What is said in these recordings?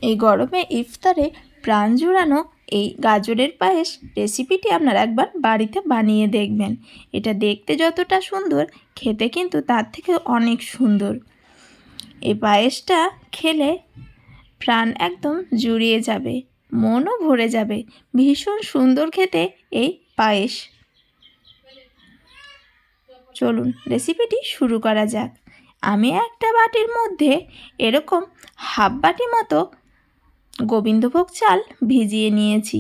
এই গরমে ইফতারে প্রাণ জুড়ানো এই গাজরের পায়েস রেসিপিটি আপনারা একবার বাড়িতে বানিয়ে দেখবেন। এটা দেখতে যতটা সুন্দর, খেতে কিন্তু তার থেকে অনেক সুন্দর। এই পায়েসটা খেলে প্রাণ একদম জুড়িয়ে যাবে, মনও ভরে যাবে। ভীষণ সুন্দর খেতে এই পায়েস। চলুন রেসিপিটি শুরু করা যাক। আমি একটা বাটির মধ্যে এরকম হাফ বাটি মতো গোবিন্দভোগ চাল ভিজিয়ে নিয়েছি।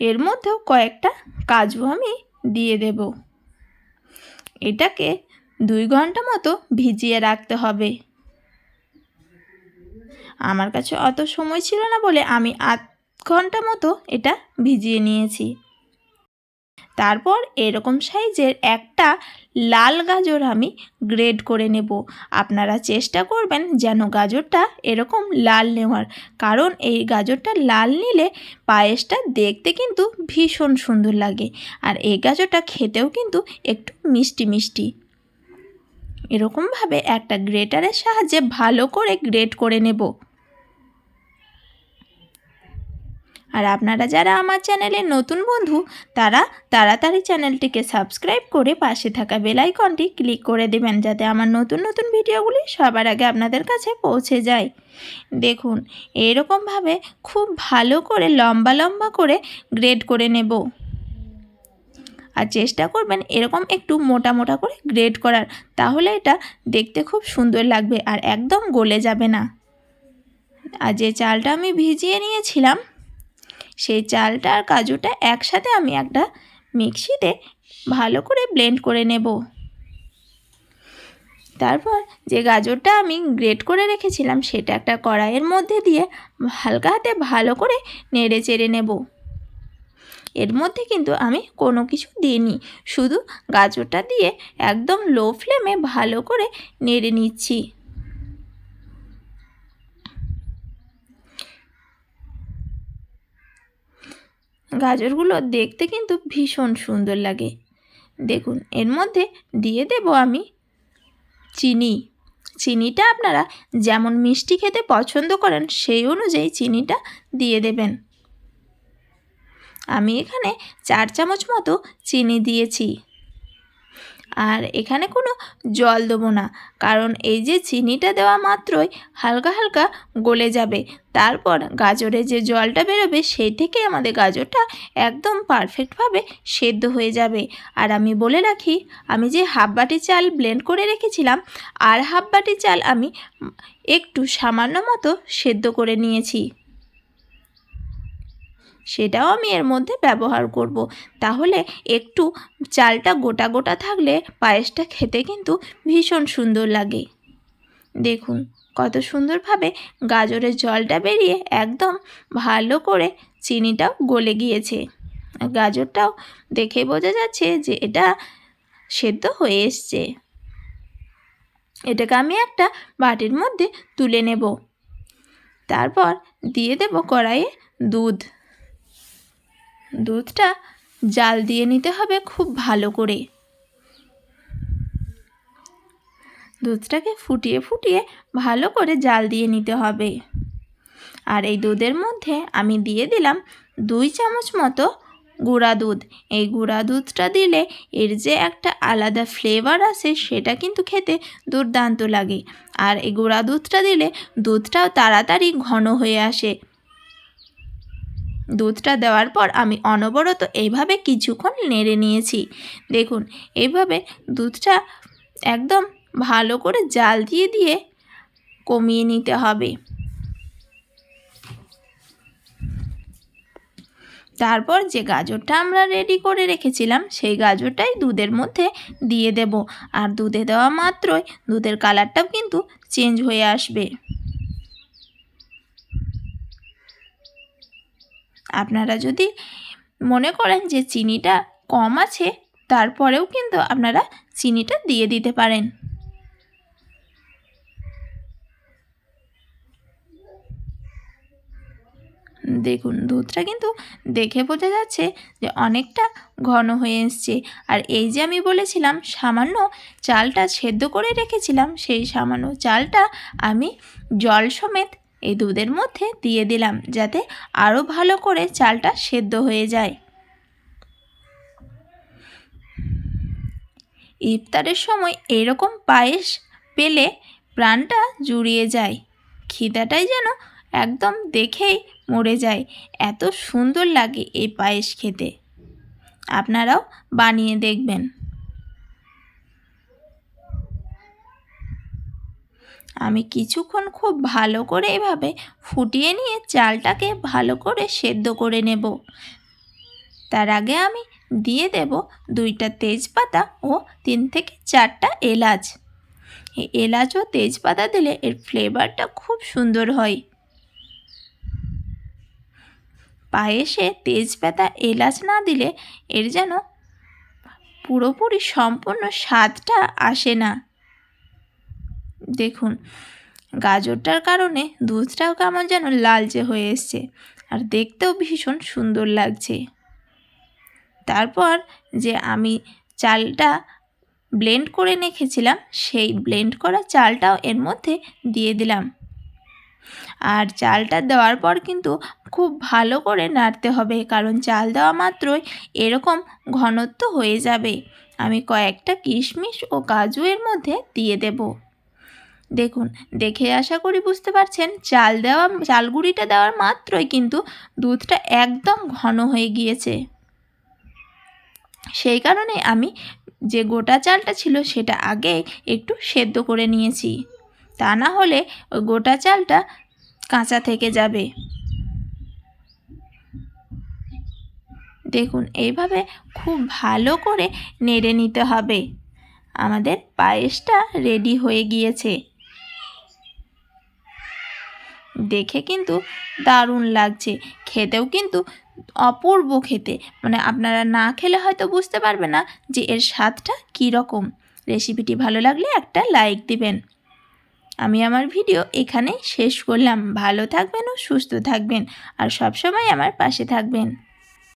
এর মধ্যেও কয়েকটা কাজু আমি দিয়ে দেব। এটাকে 2 ঘন্টা মতো ভিজিয়ে রাখতে হবে। আমার কাছে অত সময় ছিল না বলে আমি 8 ঘন্টা মতো এটা ভিজিয়ে নিয়েছি। তারপর এরকম সাইজের একটা লাল গাজর আমি গ্রেড করে নেব। আপনারা চেষ্টা করবেন যেন গাজরটা এরকম লাল নেওয়ার, কারণ এই গাজরটা লাল নিলে পায়েসটা দেখতে কিন্তু ভীষণ সুন্দর লাগে, আর এই গাজরটা খেতেও কিন্তু একটু মিষ্টি মিষ্টি। এরকমভাবে একটা গ্রেটারের সাহায্যে ভালো করে গ্রেট করে নেব। আর আপনারা যারা আমার চ্যানেলের নতুন বন্ধু, তারা তাড়াতাড়ি চ্যানেলটিকে সাবস্ক্রাইব করে পাশে থাকা বেল আইকনটি ক্লিক করে দেবেন, যাতে আমার নতুন নতুন ভিডিওগুলি সবার আগে আপনাদের কাছে পৌঁছে যায়। দেখুন এরকমভাবে খুব ভালো করে লম্বা লম্বা করে গ্রেড করে নেব। আর চেষ্টা করবেন এরকম একটু মোটা মোটা করে গ্রেড করার, তাহলে এটা দেখতে খুব সুন্দর লাগবে আর একদম গলে যাবে না। আর যে চালটা আমি ভিজিয়ে নিয়েছিলাম, সেই চালটা আর কাজুটা একসাথে আমি একটা মিক্সিতে ভালো করে ব্লেন্ড করে নেব। তারপর যে গাজরটা আমি গ্রেট করে রেখেছিলাম সেটা একটা কড়াইয়ের মধ্যে দিয়ে হালকা হাতে ভালো করে নেড়ে চেড়ে নেব। এর মধ্যে কিন্তু আমি কোনো কিছু দিইনি, শুধু গাজরটা দিয়ে একদম লো ফ্লেমে ভালো করে নেড়ে নিচ্ছি। গাজরগুলো দেখতে কিন্তু ভীষণ সুন্দর লাগে। দেখুন এর মধ্যে দিয়ে দেব আমি চিনি। চিনিটা আপনারা যেমন মিষ্টি খেতে পছন্দ করেন সেই অনুযায়ী চিনিটা দিয়ে দেবেন। আমি এখানে 4 চামচ মতো চিনি দিয়েছি। আর এখানে কোনো জল দেবো না, কারণ এই যে চিনিটা দেওয়া মাত্রই হালকা হালকা গলে যাবে। তারপর গাজরে যে জলটা বেরোবে সেই থেকে আমাদের গাজরটা একদম পারফেক্টভাবে সেদ্ধ হয়ে যাবে। আর আমি বলে রাখি, আমি যে হাফ বাটি চাল ব্লেন্ড করে রেখেছিলাম, আর হাফ বাটি চাল আমি একটু সামান্য মতো সেদ্ধ করে নিয়েছি, সেটাও আমি এর মধ্যে ব্যবহার করব। তাহলে একটু চালটা গোটা গোটা থাকলে পায়েসটা খেতে কিন্তু ভীষণ সুন্দর লাগে। দেখুন কত সুন্দরভাবে গাজরের জলটা বেরিয়ে একদম ভালো করে চিনিটাও গলে গিয়েছে। গাজরটাও দেখে বোঝা যাচ্ছে যে এটা সেদ্ধ হয়ে এসছে। এটাকে আমি একটা বাটির মধ্যে তুলে নেব। তারপর দিয়ে দেব কড়াইয়ে দুধ। দুধটা জাল দিয়ে নিতে হবে খুব ভালো করে। দুধটাকে ফুটিয়ে ফুটিয়ে ভালো করে জাল দিয়ে নিতে হবে। আর এই দুধের মধ্যে আমি দিয়ে দিলাম 2 চামচ মতো গুঁড়া দুধ। এই গুঁড়া দুধটা দিলে এর যে একটা আলাদা ফ্লেভার আসে সেটা কিন্তু খেতে দুর্দান্ত লাগে। আর এই গুঁড়া দুধটা দিলে দুধটাও তাড়াতাড়ি ঘন হয়ে আসে। দুধটা দেওয়ার পর আমি অনবরত এইভাবে কিছুক্ষণ নেড়ে নিয়েছি। দেখুন এইভাবে দুধটা একদম ভালো করে জাল দিয়ে দিয়ে কমিয়ে নিতে হবে। তারপর যে গাজরটা আমরা রেডি করে রেখেছিলাম সেই গাজরটাই দুধের মধ্যে দিয়ে দেব। আর দুধে দেওয়া মাত্রই দুধের কালারটাও কিন্তু চেঞ্জ হয়ে আসবে। আপনারা যদি মনে করেন যে চিনিটা কম আছে, তারপরেও কিন্তু আপনারা চিনিটা দিয়ে দিতে পারেন। দেখুন দুধটা কিন্তু দেখে বোঝা যাচ্ছে যে অনেকটা ঘন হয়ে এসছে। আর এই যে আমি বলেছিলাম সামান্য চালটা সেদ্ধ করে রেখেছিলাম, সেই সামান্য চালটা আমি জল সমেত এই দুধের মধ্যে দিয়ে দিলাম, যাতে আরও ভালো করে চালটা সেদ্ধ হয়ে যায়। ইফতারের সময় এরকম পায়েস পেলে প্রাণটা জুড়িয়ে যায়, খিদাটাই যেন একদম দেখেই মরে যায়, এত সুন্দর লাগে এই পায়েস খেতে। আপনারাও বানিয়ে দেখবেন। আমি কিছুক্ষণ খুব ভালো করে এভাবে ফুটিয়ে নিয়ে চালটাকে ভালো করে সেদ্ধ করে নেব। তার আগে আমি দিয়ে দেব 2টা তেজপাতা ও 3 থেকে 4টা এলাচ। এই এলাচ ও তেজপাতা দিলে এর ফ্লেভারটা খুব সুন্দর হয়। পায়েসে তেজপাতা এলাচ না দিলে এর যেন পুরোপুরি সম্পূর্ণ স্বাদটা আসে না। দেখুন গাজরটার কারণে দুধটাও কেমন যেন লালচে হয়ে এসছে, আর দেখতেও ভীষণ সুন্দর লাগছে। তারপর যে আমি চালটা ব্লেন্ড করে রেখেছিলাম, সেই ব্লেন্ড করা চালটাও এর মধ্যে দিয়ে দিলাম। আর চালটা দেওয়ার পর কিন্তু খুব ভালো করে নাড়তে হবে, কারণ চাল দেওয়া মাত্রই এরকম ঘনত্ব হয়ে যাবে। আমি কয়েকটা কিশমিশ ও কাজু এর মধ্যে দিয়ে দেব। দেখুন দেখে আশা করি বুঝতে পারছেন চাল গুঁড়িটা দেওয়ার মাত্রই কিন্তু দুধটা একদম ঘন হয়ে গিয়েছে। সেই কারণে আমি যে গোটা চালটা ছিল সেটা আগে একটু সেদ্ধ করে নিয়েছি, তা না হলে ওই গোটা চালটা কাঁচা থেকে যাবে। দেখুন এইভাবে খুব ভালো করে নেড়ে নিতে হবে। আমাদের পায়েসটা রেডি হয়ে গিয়েছে। দেখে কিন্তু দারুণ লাগছে, খেতেও কিন্তু অপূর্ব খেতে, মানে আপনারা না খেলে হয়তো বুঝতে পারবে না যে এর স্বাদটা কী রকম। রেসিপিটি ভালো লাগলে একটা লাইক দিবেন। আমি আমার ভিডিও এখানেই শেষ করলাম। ভালো থাকবেন ও সুস্থ থাকবেন, আর সবসময় আমার পাশে থাকবেন।